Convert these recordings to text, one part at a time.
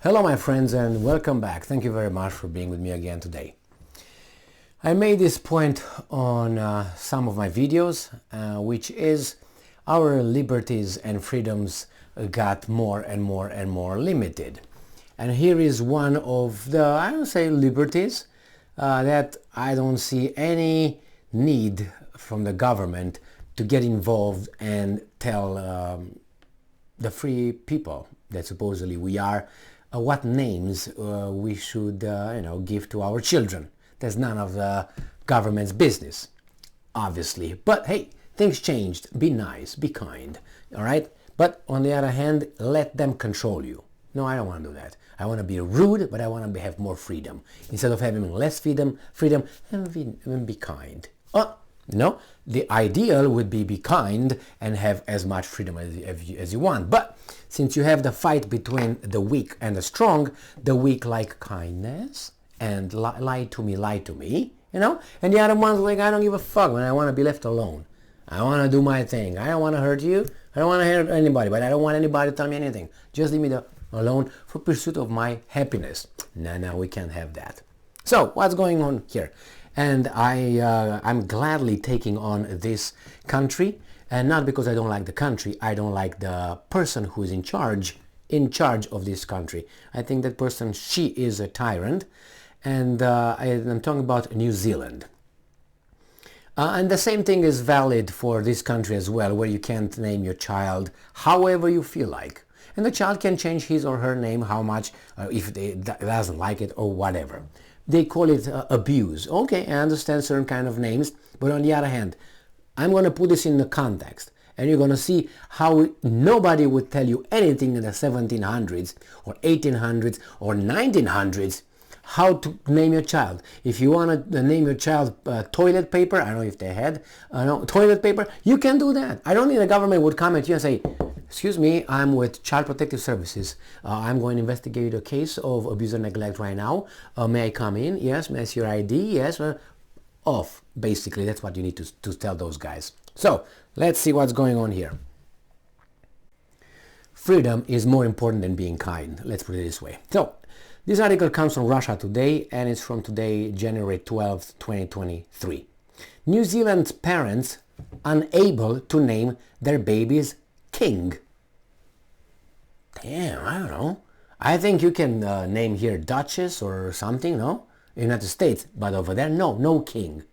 Hello my friends and welcome back. Thank you very much for being with me again today. I made this point on some of my videos, which is our liberties and freedoms got more and more limited. And here is one of the, I don't say liberties, that I don't see any need from the government to get involved and tell the free people that supposedly we are what names we should give to our children. That's none of the government's business, obviously. But hey, things changed. Be nice, be kind, all right? But on the other hand, let them control you. No, I don't want to do that. I want to be rude, but I want to have more freedom. Instead of having less freedom, and be kind. No, the ideal would be kind and have as much freedom as you want. But since you have the fight between the weak and the strong, the weak like kindness and lie to me, and the other one's like, I don't give a fuck, man. I want to be left alone. I want to do my thing. I don't want to hurt you. I don't want to hurt anybody, but I don't want anybody to tell me anything. Just leave me alone for pursuit of my happiness. No, we can't have that. So what's going on here? And I'm gladly taking on this country, and not because I don't like the country. I don't like the person who is in charge of this country. I think that person, she is a tyrant, and I'm talking about New Zealand. And the same thing is valid for this country as well, where you can't name your child however you feel like. And the child can change his or her name how much, if they doesn't like it or whatever. They call it abuse. Okay, I understand certain kind of names, but on the other hand, I'm going to put this in the context, and you're going to see how nobody would tell you anything in the 1700s or 1800s or 1900s how to name your child. If you want to name your child toilet paper, I don't know if they had toilet paper, you can do that. I don't think the government would come at you and say, excuse me, I'm with Child Protective Services. I'm going to investigate a case of abuse or neglect right now. May I come in? Yes. May I see your ID? Yes. Off. Basically, that's what you need to tell those guys. So, let's see what's going on here. Freedom is more important than being kind. Let's put it this way. So, this article comes from Russia Today, and it's from today, January 12th, 2023. New Zealand's parents unable to name their babies King. Damn, I don't know. I think you can name here Duchess or something, no? United States, but over there, no King.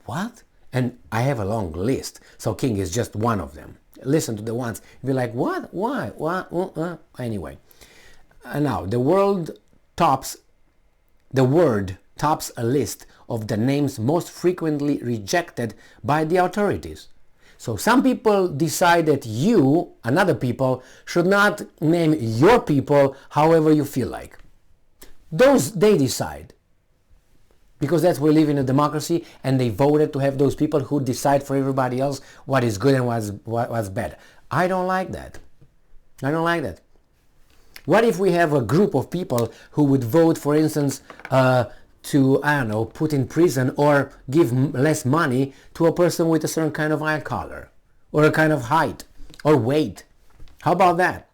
What? And I have a long list, so King is just one of them. Listen to the ones. You'll be like, what? Why? What? Anyway. Now, the word tops a list of the names most frequently rejected by the authorities. So some people decide that you and other people should not name your people however you feel like. They decide. Because that's we live in a democracy, and they voted to have those people who decide for everybody else what is good and what's bad. I don't like that. What if we have a group of people who would vote, for instance, to, I don't know, put in prison or give less money to a person with a certain kind of eye color or a kind of height or weight? How about that?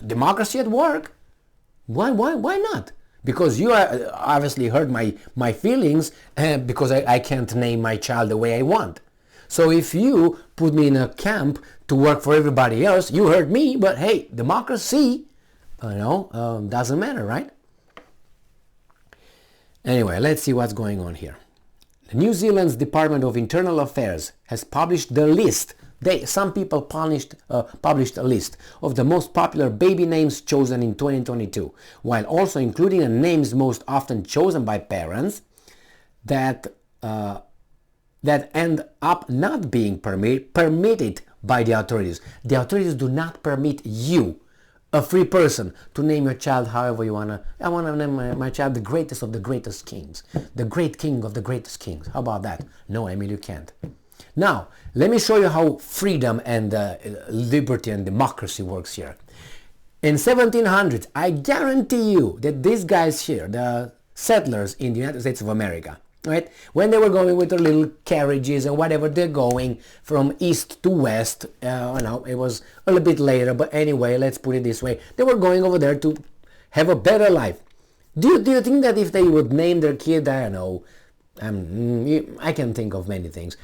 Democracy at work? Why not? Because you obviously hurt my feelings because I can't name my child the way I want. So if you put me in a camp to work for everybody else, you hurt me, but hey, democracy, doesn't matter, right? Anyway, let's see what's going on here. The New Zealand's Department of Internal Affairs has published the list. Some people published a list of the most popular baby names chosen in 2022, while also including the names most often chosen by parents that end up not being permitted by the authorities. The authorities do not permit you, a free person, to name your child however you wanna. I wanna name my child the greatest of the greatest kings, the great king of the greatest kings. How about that? No, Emil, you can't. Now, let me show you how freedom and liberty and democracy works here. In 1700s, I guarantee you that these guys here, the settlers in the United States of America, right? When they were going with their little carriages and whatever, they're going from east to west. It was a little bit later, but anyway, let's put it this way. They were going over there to have a better life. Do you think that if they would name their kid, I don't know, I can think of many things,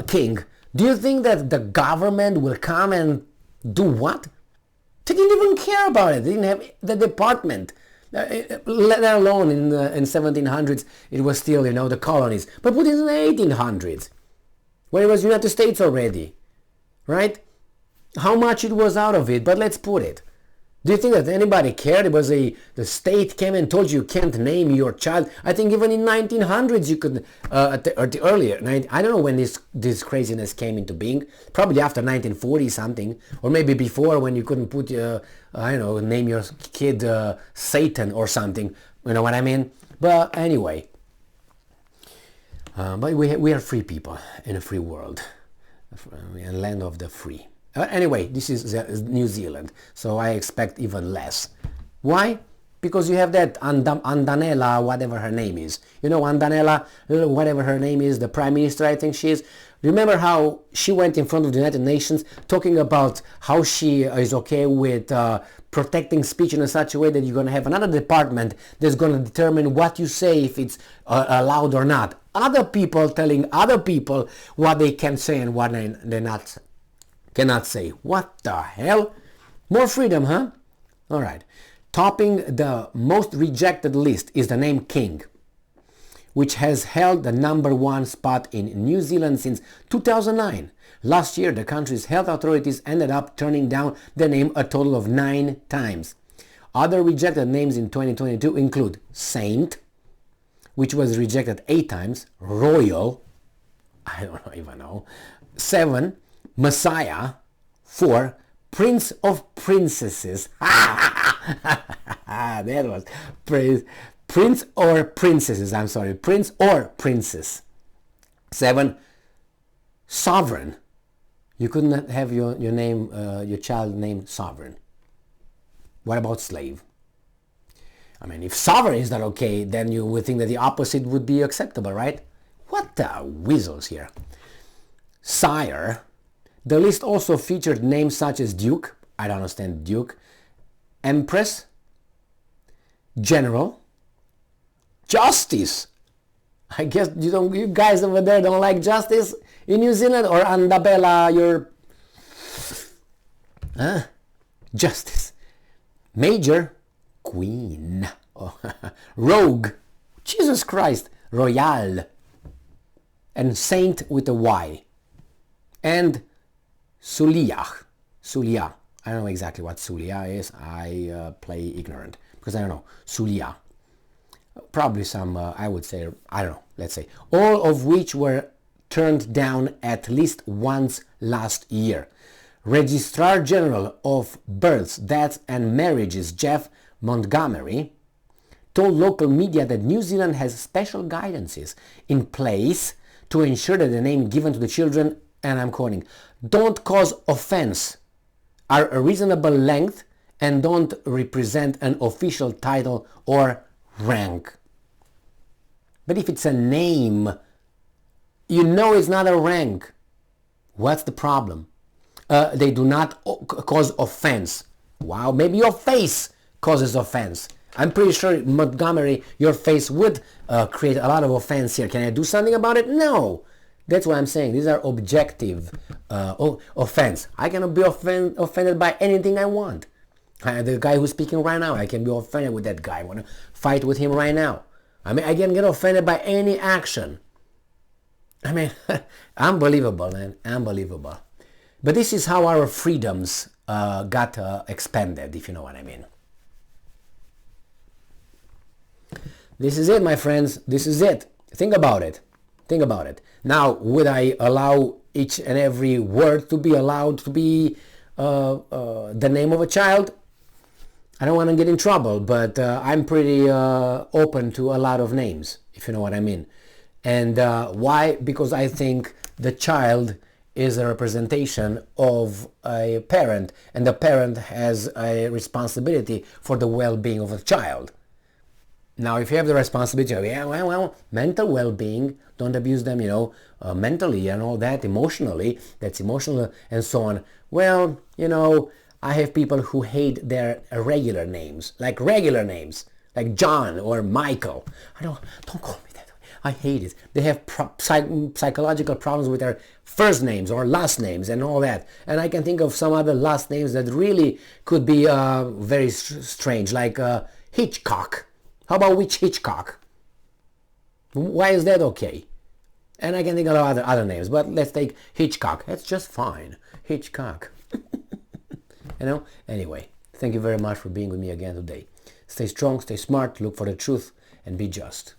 King, do you think that the government will come and do what? They didn't even care about it. They didn't have the department. Let alone in 1700s, it was still, the colonies. But put it in the 1800s, where it was United States already, right? How much it was out of it, but let's put it. Do you think that anybody cared? It was the state came and told you can't name your child. I think even in 1900s you could, or the earlier, I don't know when this craziness came into being. Probably after 1940 something, or maybe before when you couldn't put, I don't know, name your kid Satan or something. You know what I mean? But anyway, but we are free people in a free world, a land of the free. Anyway, this is New Zealand, so I expect even less. Why? Because you have that Andanella, whatever her name is. Andanella, whatever her name is, the Prime Minister, I think she is. Remember how she went in front of the United Nations talking about how she is okay with protecting speech in such a way that you're going to have another department that's going to determine what you say, if it's allowed or not. Other people telling other people what they can say and what they're not cannot say. What the hell? More freedom, huh? All right. Topping the most rejected list is the name King, which has held the #1 spot in New Zealand since 2009. Last year, the country's health authorities ended up turning down the name a total of 9 times. Other rejected names in 2022 include Saint, which was rejected 8 times, Royal, I don't even know, 7, Messiah, 4, Prince of Princesses. That was Prince or Princesses, I'm sorry, Prince or Princess. 7, Sovereign. You couldn't have your name, your child named Sovereign. What about Slave? I mean, if Sovereign is not okay, then you would think that the opposite would be acceptable, right? What the weasels here. Sire. The list also featured names such as Duke, I don't understand Duke, Empress, General, Justice. I guess you guys over there don't like justice in New Zealand, or Andabella, your Justice, Major, Queen, Rogue, Jesus Christ, Royal, and Saint with a Y, and Sulia. I don't know exactly what Sulia is. I play ignorant because I don't know. Sulia. Probably some, I would say, I don't know, let's say. All of which were turned down at least once last year. Registrar General of Births, Deaths and Marriages, Jeff Montgomery, told local media that New Zealand has special guidances in place to ensure that the name given to the children, and I'm quoting, don't cause offense, are a reasonable length, and don't represent an official title or rank. But if it's a name, it's not a rank. What's the problem? They do not cause offense. Wow, maybe your face causes offense. I'm pretty sure, Montgomery, your face would create a lot of offense here. Can I do something about it? No. That's what I'm saying. These are objective offense. I cannot be offended by anything I want. The guy who's speaking right now, I can be offended with that guy. I want to fight with him right now. I mean, I can get offended by any action. I mean, unbelievable, man. Unbelievable. But this is how our freedoms got expanded, if you know what I mean. This is it, my friends. This is it. Think about it. Think about it. Now, would I allow each and every word to be allowed to be the name of a child? I don't want to get in trouble, but I'm pretty open to a lot of names, if you know what I mean. And why? Because I think the child is a representation of a parent, and the parent has a responsibility for the well-being of a child. Now, if you have the responsibility of, mental well-being, don't abuse them, mentally and all that, emotionally, that's emotional and so on. Well, I have people who hate their regular names, like John or Michael. Don't call me that. I hate it. They have psychological problems with their first names or last names and all that. And I can think of some other last names that really could be very strange, like Hitchcock. How about which Hitchcock? Why is that okay? And I can think of other names, but let's take Hitchcock. That's just fine. Hitchcock. Anyway, thank you very much for being with me again today. Stay strong, stay smart, look for the truth, and be just.